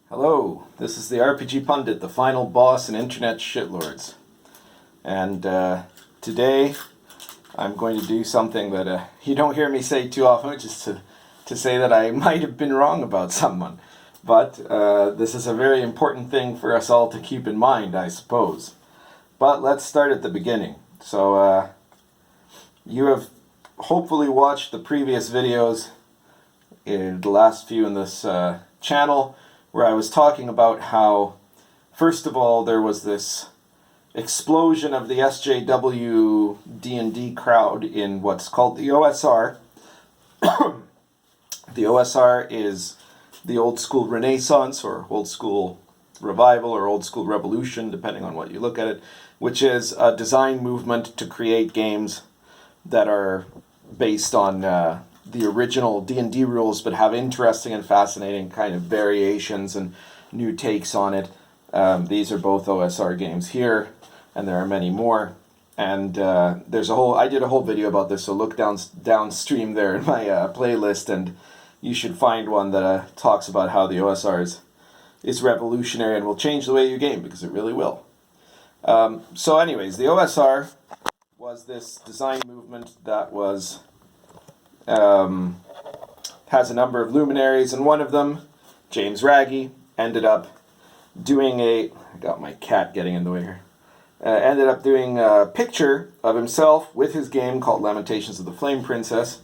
Hello, this is the RPG Pundit, the final boss in Internet Shitlords. And today I'm going to do something that you don't hear me say too often, which is to say that I might have been wrong about someone. But this is a very important thing for us all to keep in mind, I suppose. But let's start at the beginning. So you have hopefully watched the previous videos, the last few in this channel, where I was talking about how, first of all, there was this explosion of the SJW D&D crowd in what's called the OSR. The OSR is the old school Renaissance, or old school revival, or old school revolution, depending on what you look at it, which is a design movement to create games that are based on the original D&D rules, but have interesting and fascinating kind of variations and new takes on it. These are both OSR games here, and there are many more. And there's I did a whole video about this, so look downstream there in my playlist, and you should find one that talks about how the OSR is revolutionary and will change the way you game, because it really will. So anyways, the OSR was this design movement that was has a number of luminaries, and one of them, James Raggi, ended up doing I got my cat getting in the way here, ended up doing a picture of himself with his game called Lamentations of the Flame Princess,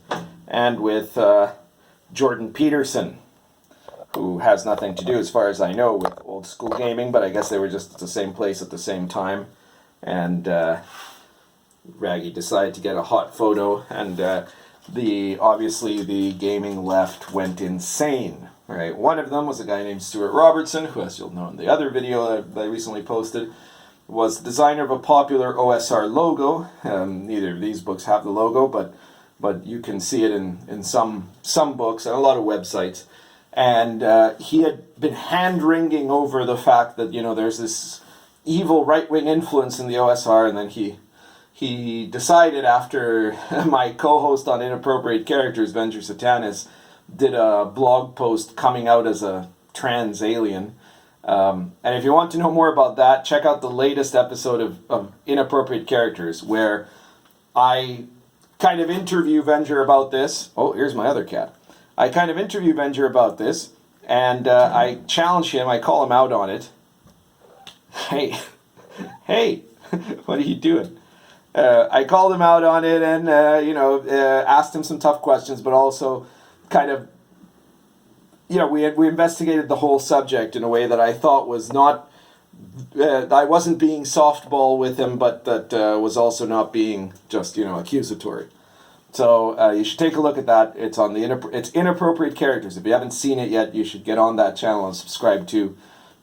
and with Jordan Peterson, who has nothing to do, as far as I know, with old school gaming, but I guess they were just at the same place at the same time, and Raggi decided to get a hot photo, and obviously the gaming left went insane, right? One of them was a guy named Stuart Robertson, who, as you'll know in the other video that I recently posted, was the designer of a popular OSR logo. Neither of these books have the logo, but you can see it in some books and a lot of websites. And he had been hand-wringing over the fact that, there's this evil right-wing influence in the OSR, and then he decided, after my co-host on Inappropriate Characters, Venger Satanis, did a blog post coming out as a trans alien. And if you want to know more about that, check out the latest episode of Inappropriate Characters, where I kind of interview Venger about this. Oh, here's my other cat. I kind of interview Venger about this, and I challenge him, I call him out on it. Hey, what are you doing? I called him out on it, and asked him some tough questions, but also kind of, we investigated the whole subject in a way that I thought was not, I wasn't being softball with him, but that was also not being just, accusatory. So you should take a look at that. It's on it's Inappropriate Characters. If you haven't seen it yet, you should get on that channel and subscribe to.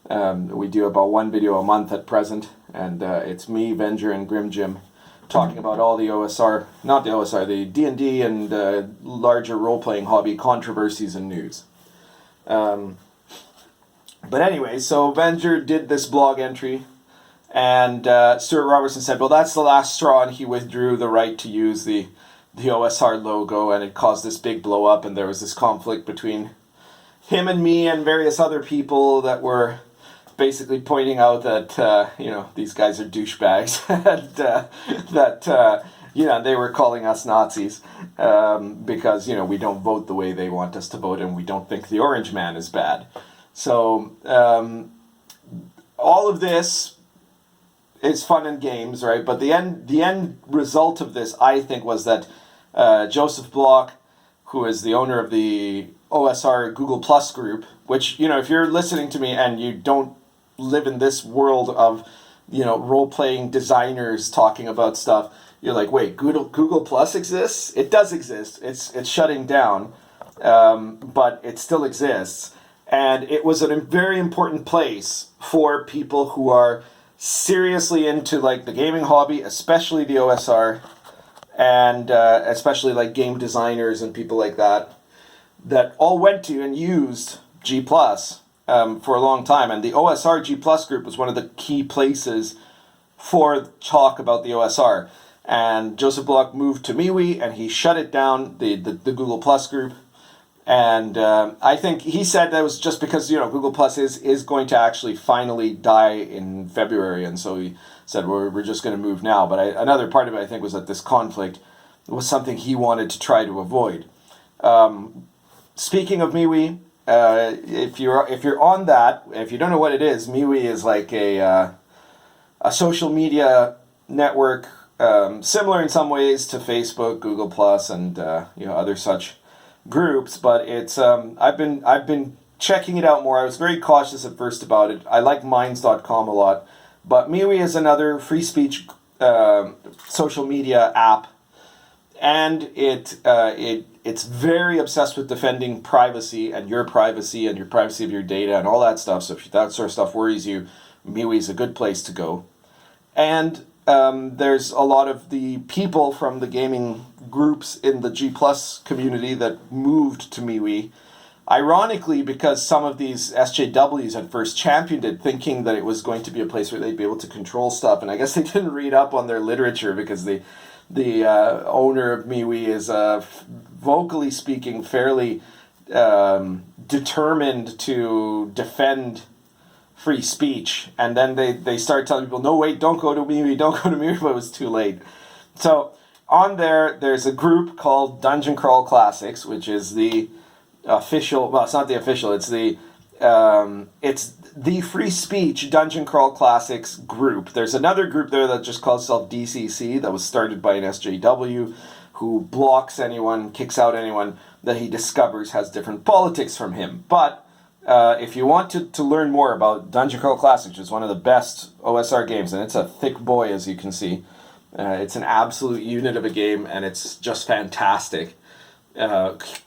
We do about one video a month at present, and it's me, Venger, and Grim Jim, talking about all the OSR, not the OSR, the D&D and larger role-playing hobby controversies and news. But anyway, so Venger did this blog entry, and Stuart Robertson said, well, that's the last straw, and he withdrew the right to use the OSR logo, and it caused this big blow-up, and there was this conflict between him and me and various other people that were basically pointing out that, these guys are douchebags, and that, they were calling us Nazis, because, we don't vote the way they want us to vote, and we don't think the Orange Man is bad. So, all of this is fun and games, right? But the end result of this, I think, was that Joseph Block, who is the owner of the OSR Google Plus group, which, if you're listening to me and you don't live in this world of, role-playing designers talking about stuff, you're like, wait, Google Plus exists? It does exist. It's shutting down, but it still exists. And it was a very important place for people who are seriously into, the gaming hobby, especially the OSR, and especially, game designers and people like that all went to and used G+. For a long time, and the OSR G+ group was one of the key places for talk about the OSR. And Joseph Block moved to MeWe, and he shut it down, the Google Plus group, And I think he said that was just because, Google Plus is going to actually finally die in February. And so he said, we're just going to move now. But another part of it, I think, was that this conflict was something he wanted to try to avoid. Speaking of MeWe, if you're on that, if you don't know what it is, MeWe is like a social media network, similar in some ways to Facebook, Google Plus, and other such groups. But it's I've been checking it out more. I was very cautious at first about it. I like Minds.com a lot, but MeWe is another free speech social media app, and it's very obsessed with defending privacy and your privacy of your data and all that stuff. So if that sort of stuff worries you, MeWe is a good place to go. And there's a lot of the people from the gaming groups in the G Plus community that moved to MeWe. Ironically, because some of these SJWs at first championed it, thinking that it was going to be a place where they'd be able to control stuff. And I guess they didn't read up on their literature, because the owner of MeWe is, vocally speaking, fairly determined to defend free speech. And then they start telling people, no, wait, don't go to MeWe, but it was too late. So on there's a group called Dungeon Crawl Classics, which is the official, well, it's not the official, it's the free speech Dungeon Crawl Classics group. There's another group there that just calls itself DCC, that was started by an SJW who blocks anyone, kicks out anyone that he discovers has different politics from him. But if you want to learn more about Dungeon Crawl Classics, which is one of the best OSR games, and it's a thick boy, as you can see. It's an absolute unit of a game, and it's just fantastic.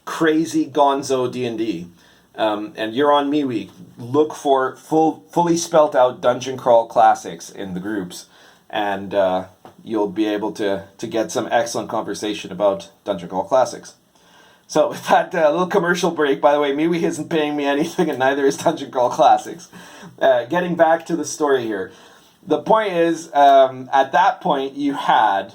Crazy gonzo DnD. And you're on MeWe. Look for fully spelt out Dungeon Crawl Classics in the groups, and you'll be able to get some excellent conversation about Dungeon Crawl Classics. So with that little commercial break, by the way, MeWe isn't paying me anything, and neither is Dungeon Crawl Classics. Getting back to the story here. The point is, at that point, you had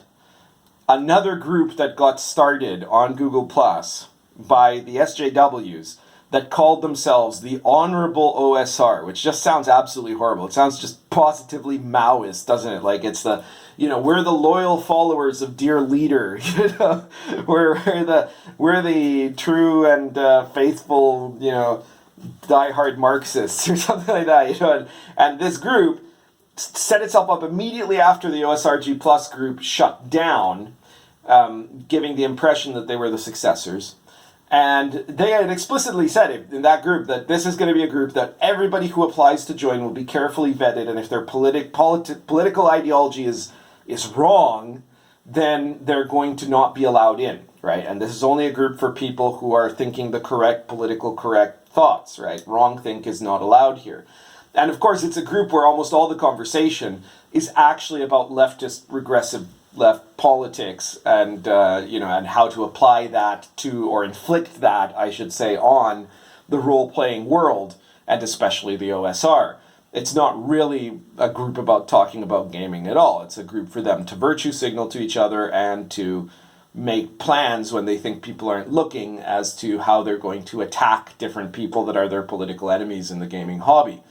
another group that got started on Google Plus by the SJWs that called themselves the Honorable OSR, which just sounds absolutely horrible. It sounds just positively Maoist, doesn't it? Like it's the, we're the loyal followers of dear leader. We're the true and faithful, diehard Marxists or something like that. And this group set itself up immediately after the OSRG Plus group shut down, giving the impression that they were the successors. And they had explicitly said in that group that this is going to be a group that everybody who applies to join will be carefully vetted, and if their political ideology is wrong, then they're going to not be allowed in, right? And this is only a group for people who are thinking the political correct thoughts, right? Wrong think is not allowed here. And of course, it's a group where almost all the conversation is actually about leftist, regressive left politics, and and how to apply that to, or inflict that, I should say, on the role-playing world, and especially the OSR. It's not really a group about talking about gaming at all. It's a group for them to virtue signal to each other and to make plans when they think people aren't looking as to how they're going to attack different people that are their political enemies in the gaming hobby.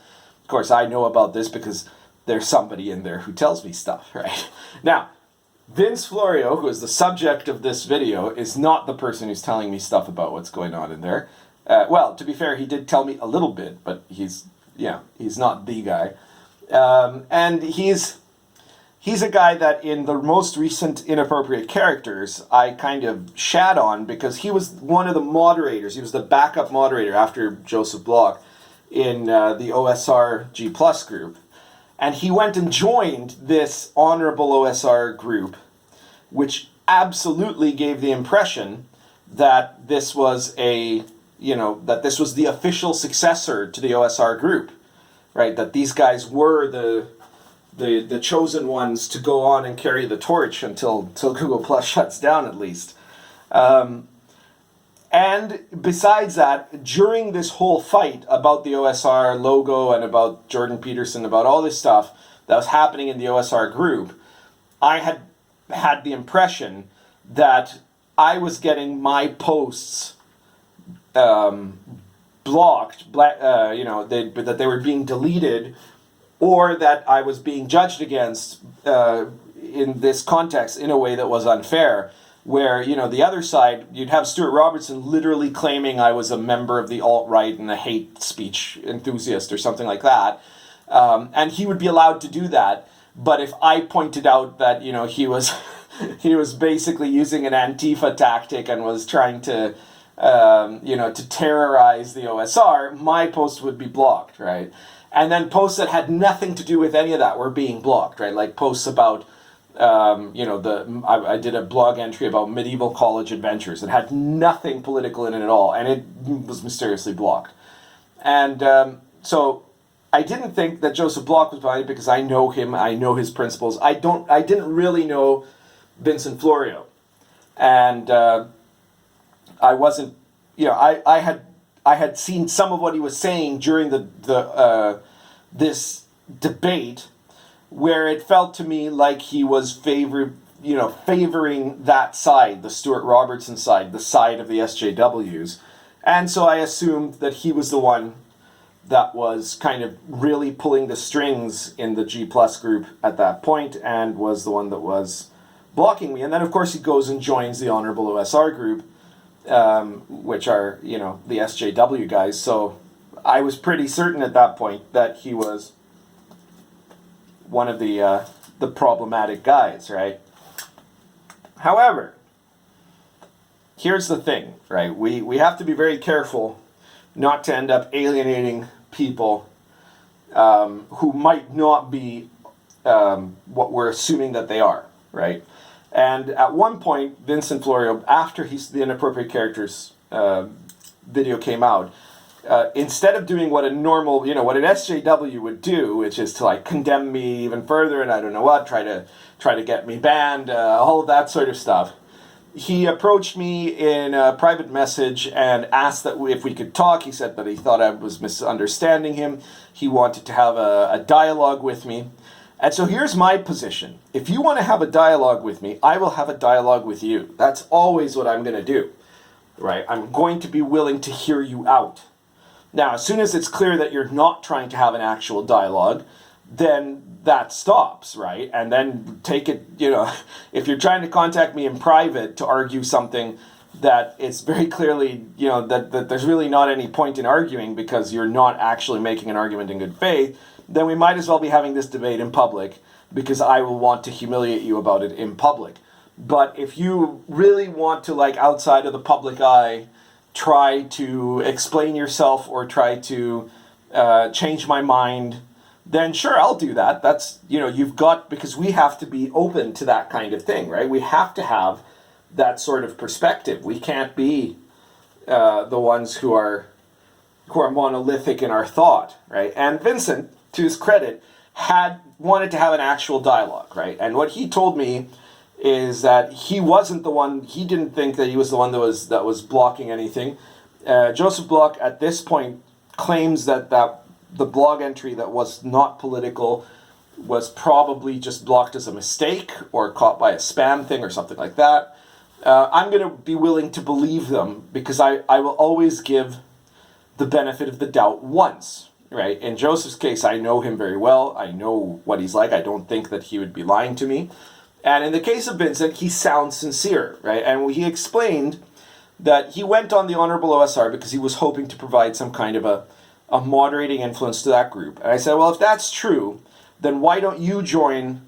Of course, I know about this because there's somebody in there who tells me stuff, right? Now, Vince Florio, who is the subject of this video, is not the person who's telling me stuff about what's going on in there. Well, to be fair, he did tell me a little bit, but he's not the guy. And he's a guy that in the most recent Inappropriate Characters, I kind of shat on because he was one of the moderators. He was the backup moderator after Joseph Block in the OSR G Plus group. And he went and joined this Honorable OSR group, which absolutely gave the impression that this was the official successor to the OSR group, right? That these guys were the chosen ones to go on and carry the torch until Google Plus shuts down, at least. And besides that, during this whole fight about the OSR logo and about Jordan Peterson, about all this stuff that was happening in the OSR group, I had the impression that I was getting my posts blocked, that they were being deleted, or that I was being judged against in this context in a way that was unfair. Where, the other side, you'd have Stuart Robertson literally claiming I was a member of the alt-right and a hate speech enthusiast or something like that. And he would be allowed to do that. But if I pointed out that, he was he was basically using an Antifa tactic and was trying to, to terrorize the OSR, my post would be blocked, right? And then posts that had nothing to do with any of that were being blocked, right? Like posts about, I did a blog entry about medieval college adventures. It had nothing political in it at all, and it was mysteriously blocked. And so I didn't think that Joseph Block was behind it because I know him, I know his principles. I didn't really know Vincent Florio, and I wasn't, I had seen some of what he was saying during this debate, where it felt to me like he was favoring that side, the Stuart Robertson side, the side of the SJWs. And so I assumed that he was the one that was kind of really pulling the strings in the G Plus group at that point, and was the one that was blocking me. And then, of course, he goes and joins the Honorable OSR group, which are, the SJW guys. So I was pretty certain at that point that he was one of the problematic guys, right? However, here's the thing, right? We have to be very careful not to end up alienating people who might not be what we're assuming that they are, right? And at one point, Vincent Florio, after the Inappropriate Characters video came out, instead of doing what a normal, what an SJW would do, which is to condemn me even further and I don't know what, try to get me banned, all of that sort of stuff, he approached me in a private message and asked that if we could talk. He said that he thought I was misunderstanding him. He wanted to have a dialogue with me. And so here's my position. If you want to have a dialogue with me, I will have a dialogue with you. That's always what I'm going to do, right? I'm going to be willing to hear you out. Now, as soon as it's clear that you're not trying to have an actual dialogue, then that stops, right? And then take it, if you're trying to contact me in private to argue something that it's very clearly, that there's really not any point in arguing because you're not actually making an argument in good faith, then we might as well be having this debate in public, because I will want to humiliate you about it in public. But if you really want to, outside of the public eye, try to explain yourself or try to change my mind, then sure, I'll do that. That's, because we have to be open to that kind of thing, right? We have to have that sort of perspective. We can't be the ones who are monolithic in our thought, right? And Vincent, to his credit, had wanted to have an actual dialogue, right? And what he told me is that he wasn't the one, he didn't think that he was the one that was blocking anything. Joseph Block at this point claims that the blog entry that was not political was probably just blocked as a mistake or caught by a spam thing or something like that. I'm going to be willing to believe them because I will always give the benefit of the doubt once, right? In Joseph's case, I know him very well. I know what he's like. I don't think that he would be lying to me. And in the case of Vincent, he sounds sincere, right? And he explained that he went on the Honorable OSR because he was hoping to provide some kind of a moderating influence to that group. And I said, well, if that's true, then why don't you join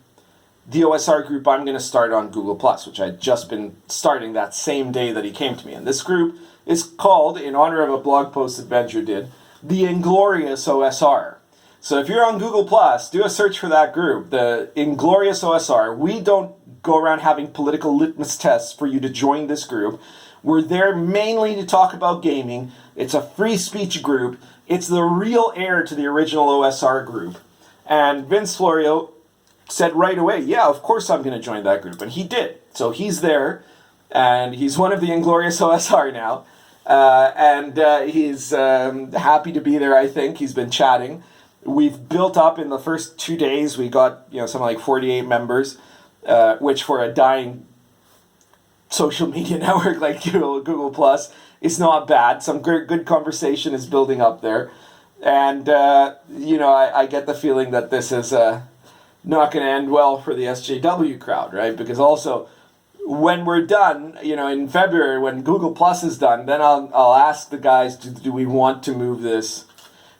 the OSR group I'm going to start on Google+, which I'd just been starting that same day that he came to me. And this group is called, in honor of a blog post that Venture did, the Inglorious OSR. So if you're on Google+, do a search for that group, the Inglorious OSR. We don't go around having political litmus tests for you to join this group. We're there mainly to talk about gaming. It's a free speech group. It's the real heir to the original OSR group. And Vince Florio said right away, yeah, of course I'm going to join that group. And he did. So he's there, and he's one of the Inglorious OSR now. He's happy to be there, I think. He's been chatting. We've built up in the first 2 days. We got something like 48 members, which for a dying social media network like Google Plus is not bad. Some good conversation is building up there. And, I get the feeling that this is not going to end well for the SJW crowd, right? Because also, when we're done, in February, when Google Plus is done, then I'll ask the guys, do we want to move this?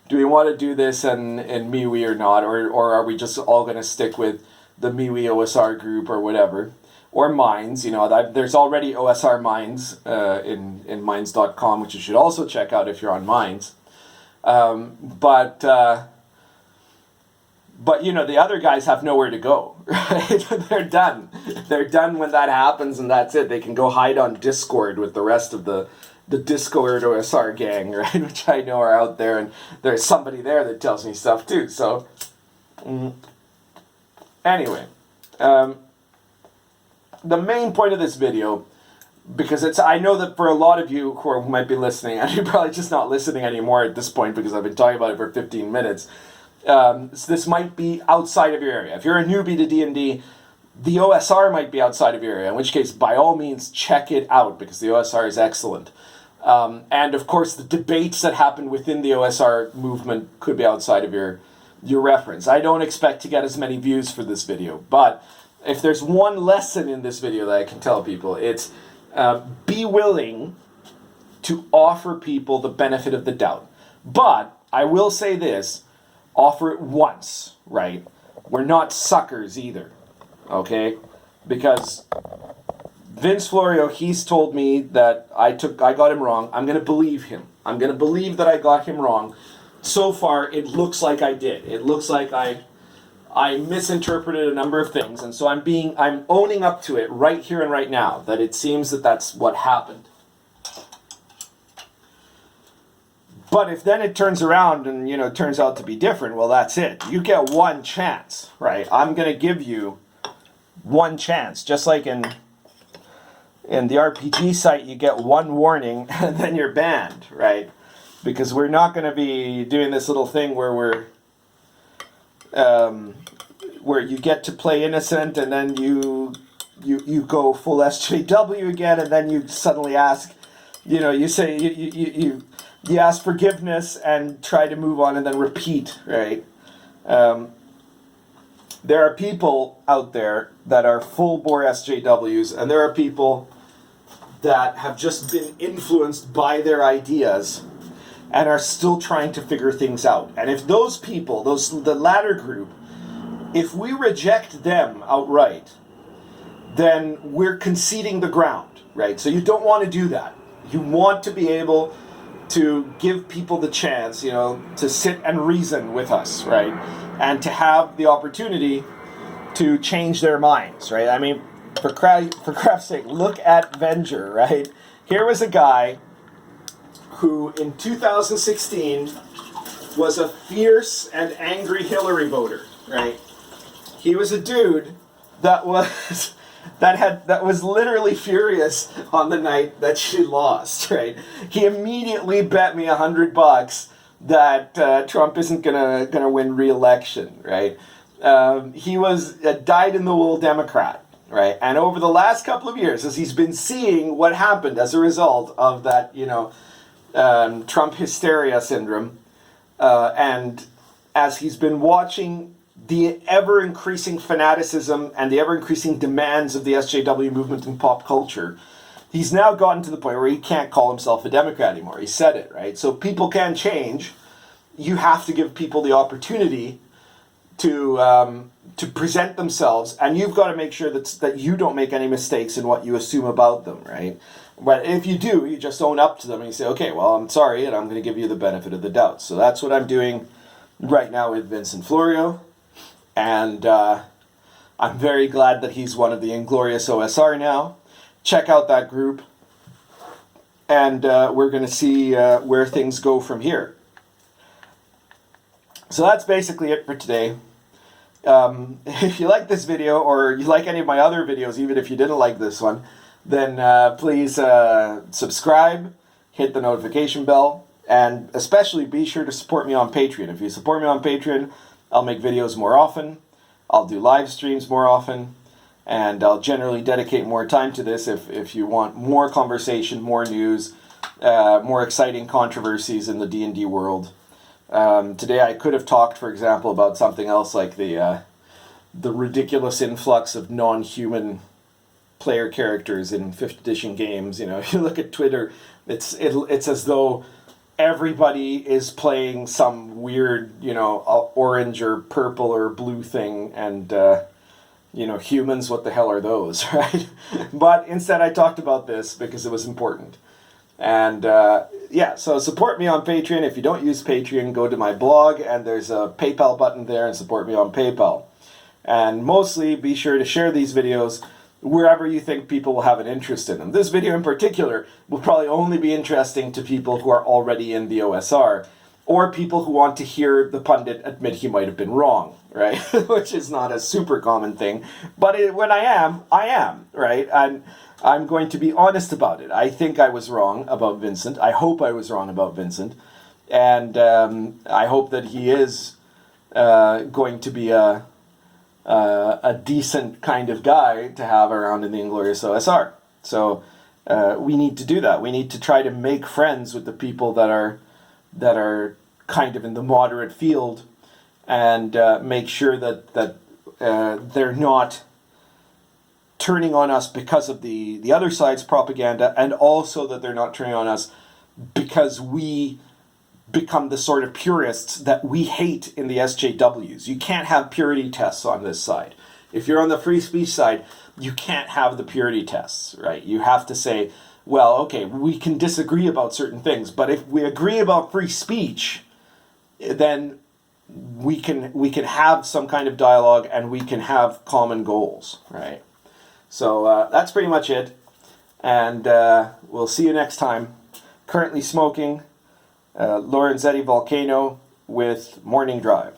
Do we want to do this in MeWe or not? Or are we just all going to stick with the MeWe OSR group or whatever? Or Minds, there's already OSR Minds in minds.com, which you should also check out if you're on Minds. But the other guys have nowhere to go, right? They're done. They're done when that happens, and that's it. They can go hide on Discord with the rest of the Discord OSR gang, right? Which I know are out there, and there's somebody there that tells me stuff too. So, anyway, the main point of this video, because I know that for a lot of you who might be listening, and you're probably just not listening anymore at this point because I've been talking about it for 15 minutes, so this might be outside of your area. If you're a newbie to DnD, the OSR might be outside of your area, in which case, by all means, check it out, because the OSR is excellent. And, of course, the debates that happen within the OSR movement could be outside of your reference. I don't expect to get as many views for this video, but if there's one lesson in this video that I can tell people, it's be willing to offer people the benefit of the doubt. But I will say this, offer it once, right? We're not suckers either, okay? Because Vince Florio, he's told me that I got him wrong. I'm going to believe him. I'm going to believe that I got him wrong. So far, it looks like I did. It looks like I misinterpreted a number of things, and so I'm owning up to it right here and right now, that it seems that that's what happened. But if then it turns around and, it turns out to be different, well, that's it. You get one chance, right? I'm going to give you one chance, just like in the RPG site, you get one warning and then you're banned, right? Because we're not going to be doing this little thing where you get to play innocent and then you go full SJW again, and then you suddenly ask, you say you ask forgiveness and try to move on and then repeat, right? There are people out there that are full-bore SJWs, and there are people that have just been influenced by their ideas and are still trying to figure things out. And if those people, the latter group, if we reject them outright, then we're conceding the ground, right? So you don't want to do that. You want to be able to give people the chance, to sit and reason with us, right? And to have the opportunity to change their minds, right? I mean, for craft's sake, look at Venger, right? Here was a guy who in 2016 was a fierce and angry Hillary voter, right? He was a dude that was literally furious on the night that she lost, right? He immediately bet me $100 that Trump isn't gonna win re-election, right? He was a dyed-in-the-wool Democrat, right? And over the last couple of years, as he's been seeing what happened as a result of that, Trump hysteria syndrome, and as he's been watching the ever-increasing fanaticism and the ever-increasing demands of the SJW movement in pop culture, he's now gotten to the point where he can't call himself a Democrat anymore. He said it, right? So people can change. You have to give people the opportunity to present themselves, and you've got to make sure that you don't make any mistakes in what you assume about them, right? But if you do, you just own up to them and you say, okay, well, I'm sorry, and I'm going to give you the benefit of the doubt. So that's what I'm doing right now with Vincent Florio. And I'm very glad that he's one of the Inglorious OSR now. Check out that group. And we're going to see where things go from here. So that's basically it for today. If you like this video, or you like any of my other videos, even if you didn't like this one, then please subscribe, hit the notification bell, and especially be sure to support me on Patreon. If you support me on Patreon, I'll make videos more often, I'll do live streams more often, and I'll generally dedicate more time to this if you want more conversation, more news, more exciting controversies in the D&D world. Today I could have talked, for example, about something else like the ridiculous influx of non-human player characters in 5th edition games. You know, if you look at Twitter, it's as though everybody is playing some weird, you know, orange or purple or blue thing, and you know, humans, what the hell are those, right? But instead I talked about this because it was important. And yeah, so support me on Patreon. If you don't use Patreon, go to my blog, and there's a PayPal button there, and support me on PayPal. And mostly be sure to share these videos wherever you think people will have an interest in them. This video in particular will probably only be interesting to people who are already in the OSR, or people who want to hear the pundit admit he might have been wrong, right? Which is not a super common thing, but when I am, right? And I'm going to be honest about it. I think I was wrong about Vincent. I hope I was wrong about Vincent. And I hope that he is going to be a decent kind of guy to have around in the Inglorious OSR. So we need to do that. We need to try to make friends with the people that are kind of in the moderate field, and make sure that they're not turning on us because of the other side's propaganda, and also that they're not turning on us because we become the sort of purists that we hate in the SJWs. You can't have purity tests on this side. If you're on the free speech side, you can't have the purity tests, right? You have to say, well, okay, we can disagree about certain things, but if we agree about free speech, then we can have some kind of dialogue, and we can have common goals, right? So that's pretty much it, and we'll see you next time. Currently smoking Lorenzetti Volcano with Morning Drive.